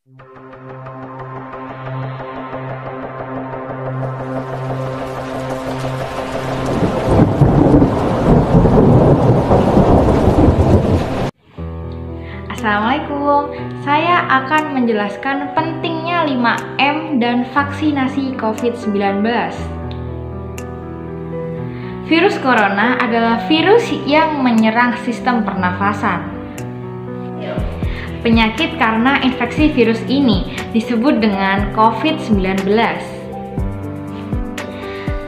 Assalamualaikum, saya akan menjelaskan pentingnya 5M dan vaksinasi COVID-19. Virus corona adalah virus yang menyerang sistem pernafasan. Penyakit karena infeksi virus ini disebut dengan COVID-19.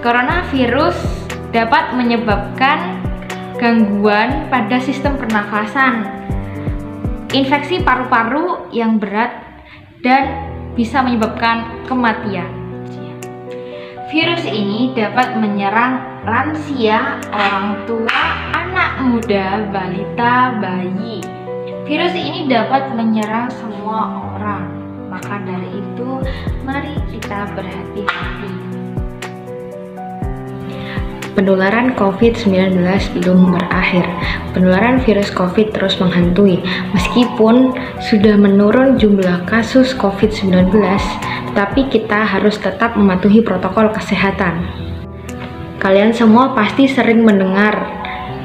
Coronavirus dapat menyebabkan gangguan pada sistem pernafasan, infeksi paru-paru yang berat, dan bisa menyebabkan kematian. Virus ini dapat menyerang lansia, orang tua, anak muda, balita, bayi. Virus ini dapat menyerang semua orang. Maka dari itu, mari kita berhati-hati. Penularan COVID-19 belum berakhir. Penularan virus COVID terus menghantui. Meskipun sudah menurun jumlah kasus COVID-19, tetapi kita harus tetap mematuhi protokol kesehatan. Kalian semua pasti sering mendengar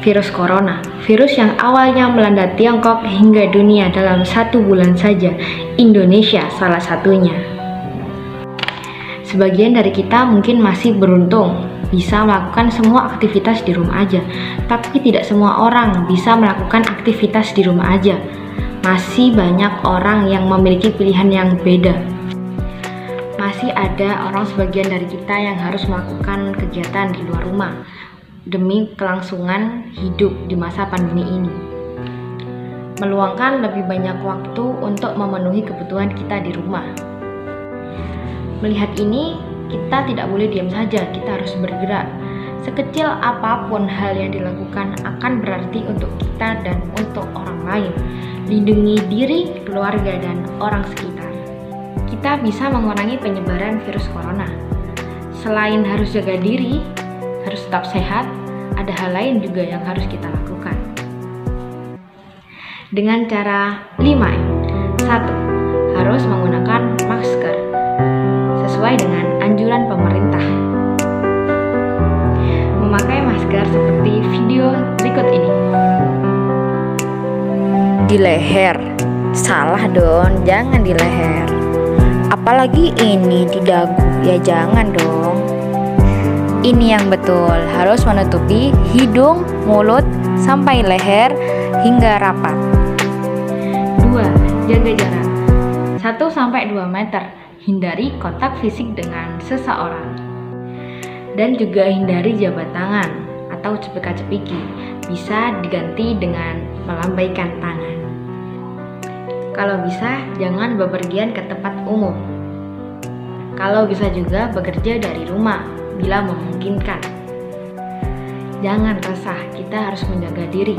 virus corona, virus yang awalnya melanda Tiongkok hingga dunia dalam 1 bulan saja. Indonesia salah satunya. Sebagian dari kita mungkin masih beruntung bisa melakukan semua aktivitas di rumah aja, tapi tidak semua orang bisa melakukan aktivitas di rumah aja. Masih banyak orang yang memiliki pilihan yang beda. Masih ada orang sebagian dari kita yang harus melakukan kegiatan di luar rumah demi kelangsungan hidup di masa pandemi ini. Meluangkan lebih banyak waktu untuk memenuhi kebutuhan kita di rumah. Melihat ini, kita tidak boleh diam saja, kita harus bergerak. Sekecil apapun hal yang dilakukan akan berarti untuk kita dan untuk orang lain. Lindungi diri, keluarga, dan orang sekitar. Kita bisa mengurangi penyebaran virus corona. Selain harus jaga diri, harus tetap sehat, ada hal lain juga yang harus kita lakukan. Dengan cara 5M. 1. Harus menggunakan masker sesuai dengan anjuran pemerintah. Memakai masker seperti video berikut ini. Di leher. Salah dong, jangan di leher. Apalagi ini di dagu, ya jangan dong. Ini yang betul, harus menutupi hidung, mulut, sampai leher hingga rapat. 2. Jaga jarak 1-2 meter. Hindari kontak fisik dengan seseorang. Dan juga hindari jabat tangan atau cepika-cepiki. Bisa diganti dengan melambaikan tangan. Kalau bisa, jangan bepergian ke tempat umum. Kalau bisa juga bekerja dari rumah bila memungkinkan. Jangan resah, kita harus menjaga diri.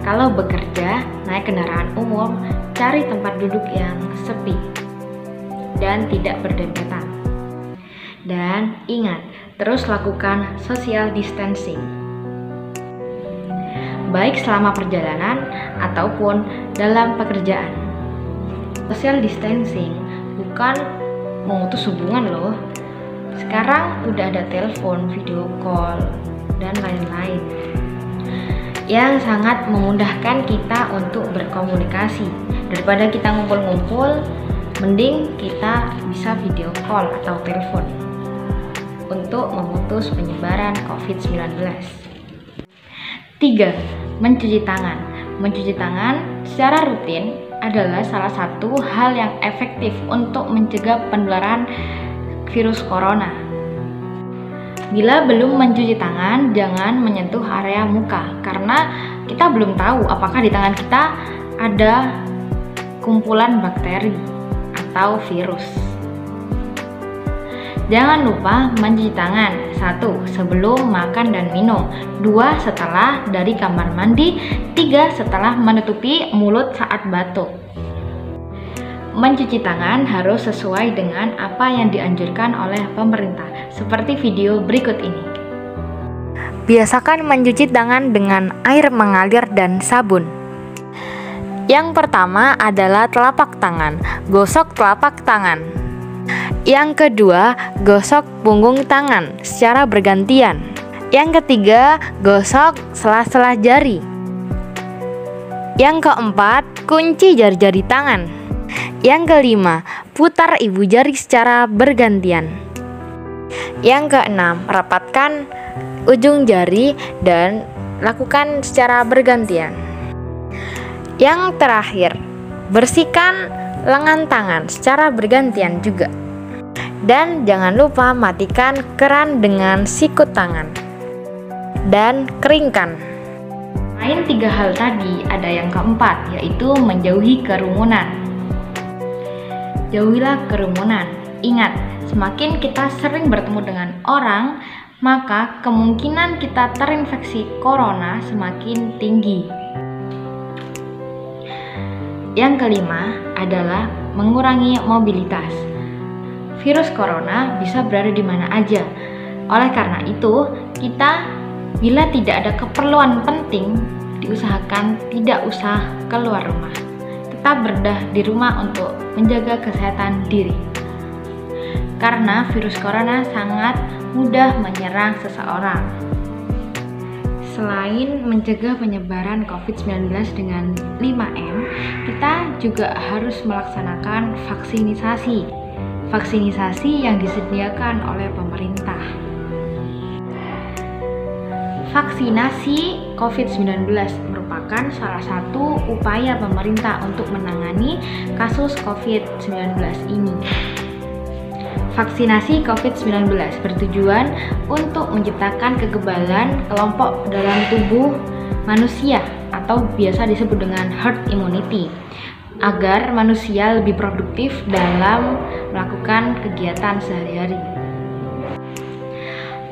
Kalau bekerja, naik kendaraan umum, cari tempat duduk yang sepi dan tidak berdempetan. Dan ingat, terus lakukan social distancing, baik selama perjalanan ataupun dalam pekerjaan. Social distancing bukan memutus hubungan loh. Sekarang udah ada telepon, video call, dan lain-lain yang sangat memudahkan kita untuk berkomunikasi. Daripada kita ngumpul-ngumpul, mending kita bisa video call atau telepon untuk memutus penyebaran COVID-19. 3. Mencuci tangan. Mencuci tangan secara rutin adalah salah satu hal yang efektif untuk mencegah penularan virus corona. Bila belum mencuci tangan, jangan menyentuh area muka karena kita belum tahu apakah di tangan kita ada kumpulan bakteri atau virus. Jangan lupa mencuci tangan 1. Sebelum makan dan minum, 2. Setelah dari kamar mandi, 3. Setelah menutupi mulut saat batuk. Mencuci tangan harus sesuai dengan apa yang dianjurkan oleh pemerintah, seperti video berikut ini. Biasakan mencuci tangan dengan air mengalir dan sabun. Yang pertama adalah telapak tangan. Gosok telapak tangan. Yang kedua, gosok punggung tangan secara bergantian. Yang ketiga, gosok sela-sela jari. Yang keempat, kunci jari-jari tangan. Yang kelima, putar ibu jari secara bergantian. Yang keenam, rapatkan ujung jari dan lakukan secara bergantian. Yang terakhir, bersihkan lengan tangan secara bergantian juga. Dan jangan lupa matikan keran dengan sikut tangan. Dan keringkan. Selain 3 hal tadi, ada yang keempat, yaitu menjauhi kerumunan. Jauhilah kerumunan. Ingat, semakin kita sering bertemu dengan orang, maka kemungkinan kita terinfeksi corona semakin tinggi. Yang kelima adalah mengurangi mobilitas. Virus corona bisa berada di mana aja. Oleh karena itu, kita bila tidak ada keperluan penting, diusahakan tidak usah keluar rumah. Tetap berada di rumah untuk menjaga kesehatan diri. Karena virus corona sangat mudah menyerang seseorang. Selain mencegah penyebaran COVID-19 dengan 5M, kita juga harus melaksanakan vaksinasi. Vaksinasi yang disediakan oleh pemerintah. Vaksinasi COVID-19 merupakan salah satu upaya pemerintah untuk menangani kasus COVID-19 ini. Vaksinasi COVID-19 bertujuan untuk menciptakan kekebalan kelompok dalam tubuh manusia atau biasa disebut dengan herd immunity, agar manusia lebih produktif dalam melakukan kegiatan sehari-hari.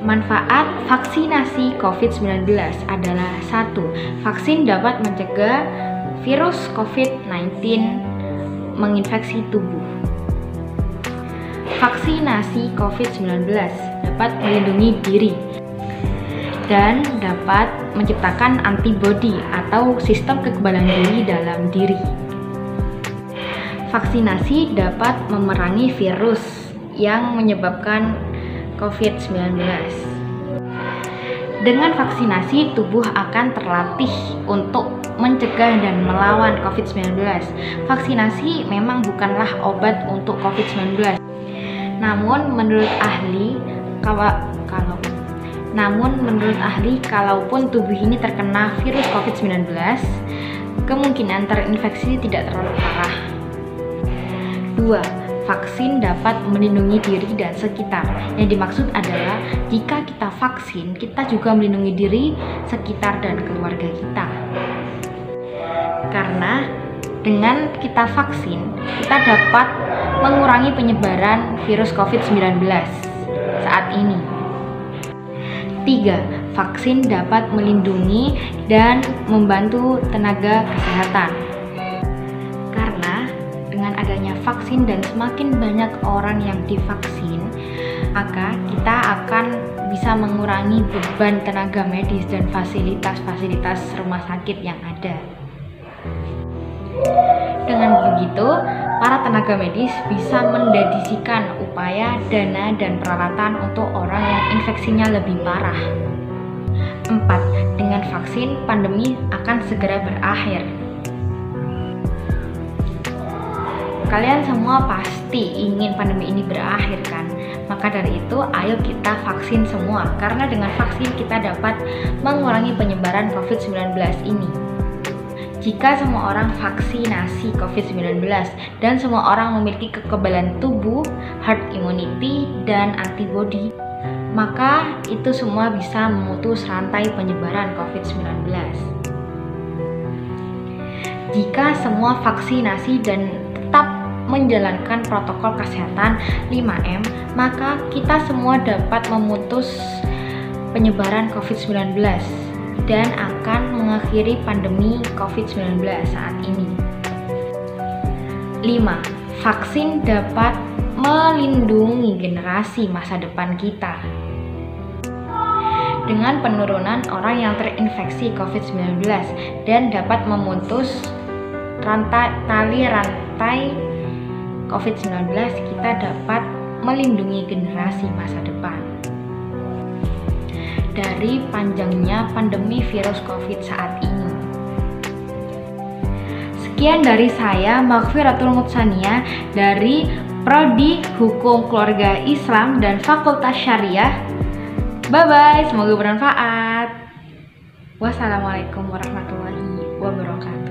Manfaat vaksinasi COVID-19 adalah 1. Vaksin dapat mencegah virus COVID-19 menginfeksi tubuh. Vaksinasi COVID-19 dapat melindungi diri dan dapat menciptakan antibodi atau sistem kekebalan diri dalam diri. Vaksinasi dapat memerangi virus yang menyebabkan COVID-19. Dengan vaksinasi, tubuh akan terlatih untuk mencegah dan melawan COVID-19. Vaksinasi memang bukanlah obat untuk COVID-19. Namun menurut ahli, kalaupun tubuh ini terkena virus COVID-19, kemungkinan terinfeksi tidak terlalu parah. 2. Vaksin dapat melindungi diri dan sekitar. Yang dimaksud adalah jika kita vaksin, kita juga melindungi diri, sekitar, dan keluarga kita. Karena dengan kita vaksin, kita dapat mengurangi penyebaran virus COVID-19 saat ini. 3. Vaksin dapat melindungi dan membantu tenaga kesehatan. Karena dengan adanya vaksin dan semakin banyak orang yang divaksin, maka kita akan bisa mengurangi beban tenaga medis dan fasilitas-fasilitas rumah sakit yang ada. Dengan begitu, para tenaga medis bisa mendedikasikan upaya, dana, dan peralatan untuk orang yang infeksinya lebih parah. 4. Dengan vaksin, pandemi akan segera berakhir. Kalian semua pasti ingin pandemi ini berakhir kan? Maka dari itu, ayo kita vaksin semua. Karena dengan vaksin kita dapat mengurangi penyebaran COVID-19 ini. Jika semua orang vaksinasi COVID-19 dan semua orang memiliki kekebalan tubuh, herd immunity, dan antibodi, maka itu semua bisa memutus rantai penyebaran COVID-19. Jika semua vaksinasi dan tetap menjalankan protokol kesehatan 5M, maka kita semua dapat memutus penyebaran COVID-19 dan akan mengakhiri pandemi COVID-19 saat ini. 5. Vaksin dapat melindungi generasi masa depan kita. Dengan penurunan orang yang terinfeksi COVID-19 dan dapat memutus tali rantai COVID-19, kita dapat melindungi generasi masa depan dari panjangnya pandemi virus COVID saat ini. Sekian dari saya, Makfiratul Mutsania, dari Prodi Hukum Keluarga Islam dan Fakultas Syariah. Bye-bye, semoga bermanfaat. Wassalamualaikum warahmatullahi wabarakatuh.